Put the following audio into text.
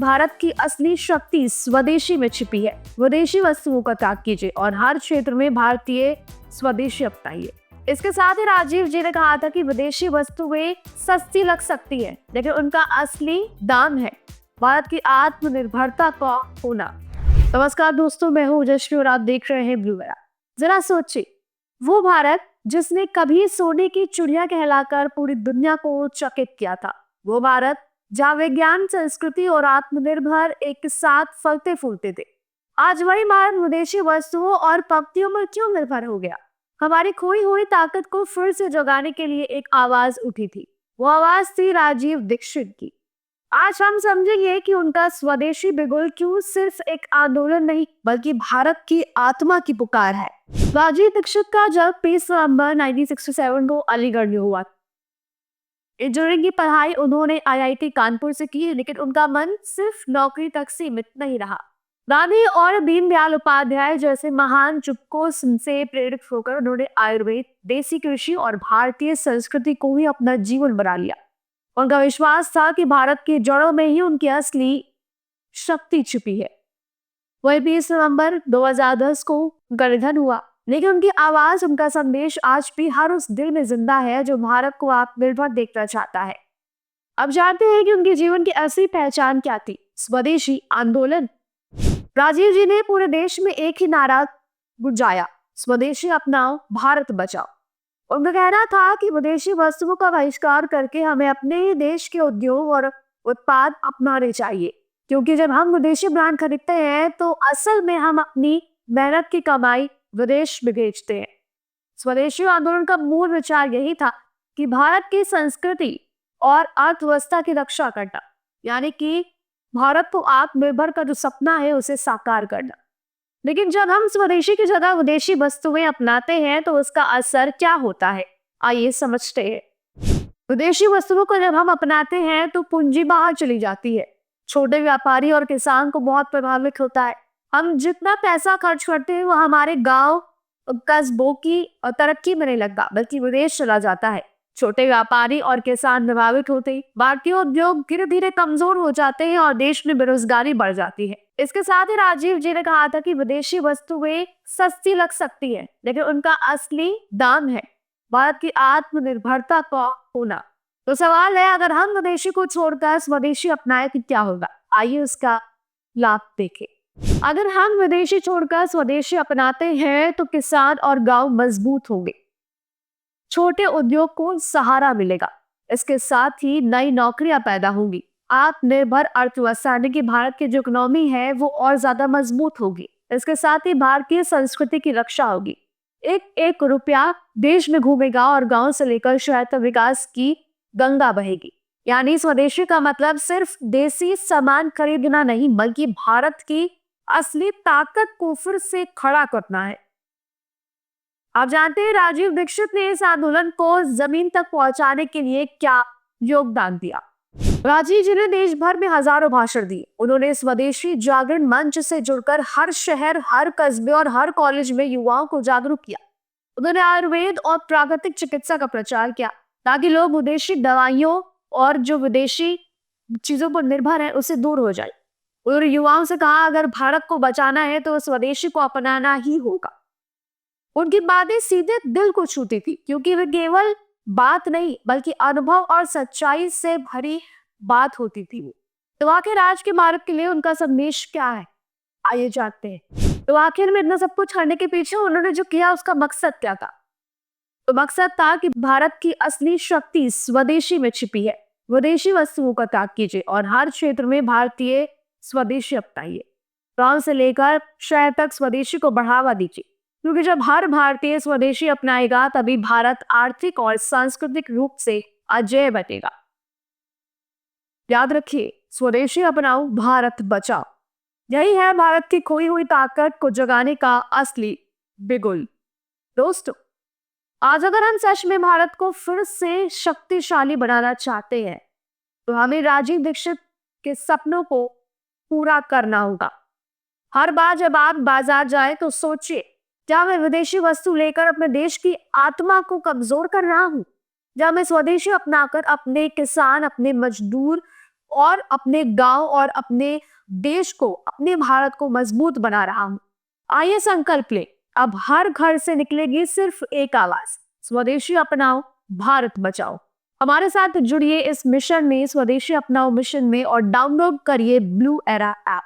भारत की असली शक्ति स्वदेशी में छिपी है। विदेशी वस्तुओं का त्याग कीजिए और हर क्षेत्र में भारतीय स्वदेशी अपनाइए। इसके साथ ही राजीव जी ने कहा था कि विदेशी वस्तुएं सस्ती लग सकती है, लेकिन उनका असली दाम है भारत की आत्मनिर्भरता का होना। नमस्कार दोस्तों, मैं हूँ जश्न और आप देख रहे हैं ब्लू एरा। जरा सोचिए, वो भारत जिसने कभी सोने की चिड़िया कहलाकर पूरी दुनिया को चकित किया था, वो भारत जहाँ विज्ञान, संस्कृति और आत्मनिर्भर एक साथ फलते फूलते थे, आज वही भारत विदेशी वस्तुओं और पंक्तियों में क्यों निर्भर हो गया? हमारी खोई हुई ताकत को फिर से जगाने के लिए एक आवाज उठी थी। वो आवाज थी राजीव दीक्षित की। आज हम समझेंगे कि उनका स्वदेशी बिगुल क्यों सिर्फ एक आंदोलन नहीं, बल्कि भारत की आत्मा की पुकार है। राजीव दीक्षित का जन्म 20 नवंबर 1967 को अलीगढ़ में हुआ। इंजीनियरिंग की पढ़ाई उन्होंने आईआईटी कानपुर से की, लेकिन उनका मन सिर्फ नौकरी तक सीमित नहीं रहा। गांधी और दीनदयाल उपाध्याय जैसे महान चिंतकों से प्रेरित होकर उन्होंने आयुर्वेद, देसी कृषि और भारतीय संस्कृति को ही अपना जीवन बना लिया। उनका विश्वास था कि भारत की जड़ों में ही उनकी असली शक्ति छिपी है। वही 20 नवंबर 2010 को उनका निधन हुआ, लेकिन उनकी आवाज, उनका संदेश आज भी हर उस दिल में जिंदा है जो भारत को आत्मनिर्भर देखना चाहता है। अब जानते हैं कि उनके जीवन की असली पहचान क्या थी। स्वदेशी आंदोलन। राजीव जी ने पूरे देश में एक ही नारा गुंजाया, स्वदेशी अपनाओ, भारत बचाओ। उनका कहना था कि विदेशी वस्तुओं का बहिष्कार करके हमें अपने ही देश के उद्योग और उत्पाद अपनाने चाहिए, क्योंकि जब हम विदेशी ब्रांड खरीदते हैं तो असल में हम अपनी मेहनत की कमाई विदेश में बेचते हैं। स्वदेशी आंदोलन का मूल विचार यही था कि भारत की संस्कृति और अर्थव्यवस्था की रक्षा करना, यानी कि भारत को आत्मनिर्भर का जो सपना है उसे साकार करना। लेकिन जब हम स्वदेशी की जगह विदेशी वस्तुएं अपनाते हैं तो उसका असर क्या होता है, आइए समझते हैं। विदेशी वस्तुओं को जब हम अपनाते हैं तो पूंजी बाहर चली जाती है। छोटे व्यापारी और किसान को बहुत प्रभावित होता है। हम जितना पैसा खर्च करते हैं वो हमारे गांव कस्बों की तरक्की में नहीं लगता, बल्कि विदेश चला जाता है। छोटे व्यापारी और किसान प्रभावित होते ही भारतीय उद्योग धीरे धीरे कमजोर हो जाते हैं और देश में बेरोजगारी बढ़ जाती है। इसके साथ ही राजीव जी ने कहा था कि विदेशी वस्तुएं सस्ती लग सकती है, लेकिन उनका असली दाम है भारत की आत्मनिर्भरता का होना। तो सवाल है, अगर हम विदेशी को छोड़कर स्वदेशी अपनाए तो क्या होगा? आइए उसका लाभ देखें। अगर हम विदेशी छोड़कर स्वदेशी अपनाते हैं तो किसान और गांव मजबूत होंगे, छोटे उद्योग को सहारा मिलेगा। इसके साथ ही नई नौकरियां पैदा होंगी। आत्मनिर्भर अर्थव्यवस्था यानी कि भारत की जो इकोनॉमी है वो और ज्यादा मजबूत होगी। इसके साथ ही भारतीय संस्कृति की रक्षा होगी। एक एक रुपया देश में घूमेगा और गांव से लेकर शहर तक विकास की गंगा बहेगी। यानी स्वदेशी का मतलब सिर्फ देसी सामान खरीदना नहीं, बल्कि भारत की असली ताकत को फिर से खड़ा करना है। आप जानते हैं राजीव दीक्षित ने इस आंदोलन को जमीन तक पहुंचाने के लिए क्या योगदान दिया। राजीव जी ने देश भर में हजारों भाषण दिए। उन्होंने स्वदेशी जागरण मंच से जुड़कर हर शहर, हर कस्बे और हर कॉलेज में युवाओं को जागरूक किया। उन्होंने आयुर्वेद और प्राकृतिक चिकित्सा का प्रचार किया ताकि लोग विदेशी दवाइयों और जो विदेशी चीजों पर निर्भर है उससे दूर हो जाए। उन्होंने युवाओं से कहा, अगर भारत को बचाना है तो स्वदेशी को अपनाना ही होगा। उनकी बातें सीधे दिल को छूती थी, क्योंकि वे केवल बात नहीं बल्कि अनुभव और सच्चाई से भरी बात होती थी। तो आखिर आज के भारत के लिए उनका संदेश क्या है, आइए जानते हैं। तो आखिर में इतना सब कुछ करने के पीछे उन्होंने जो किया उसका मकसद क्या था? तो मकसद था कि भारत की असली शक्ति स्वदेशी में छिपी है। विदेशी वस्तुओं का त्याग कीजिए और हर क्षेत्र में भारतीय स्वदेशी अपनाइए। गांव से लेकर शहर तक स्वदेशी को बढ़ावा दीजिए, क्योंकि जब हर भारतीय स्वदेशी अपनाएगा तभी भारत आर्थिक और सांस्कृतिक रूप से अजेय बनेगा। याद रखिए, स्वदेशी अपनाओ, भारत बचाओ। यही है भारत की खोई हुई ताकत को जगाने का असली बिगुल। दोस्तों, आज अगर हम सच में भारत को फिर से शक्तिशाली बनाना चाहते हैं तो हमें राजीव दीक्षित के सपनों को पूरा करना होगा। हर बार जब आप बाजार जाएं तो सोचिए, क्या मैं विदेशी वस्तु लेकर अपने देश की आत्मा को कमजोर कर रहा हूं? जब मैं स्वदेशी अपनाकर अपने किसान, अपने मजदूर और अपने गांव और अपने देश को, अपने भारत को मजबूत बना रहा हूं। आइए संकल्प ले, अब हर घर से निकलेगी सिर्फ एक आवाज, स्वदेशी अपनाओ, भारत बचाओ। हमारे साथ जुड़िए इस मिशन में, स्वदेशी अपनाओ मिशन में, और डाउनलोड करिए ब्लू एरा ऐप।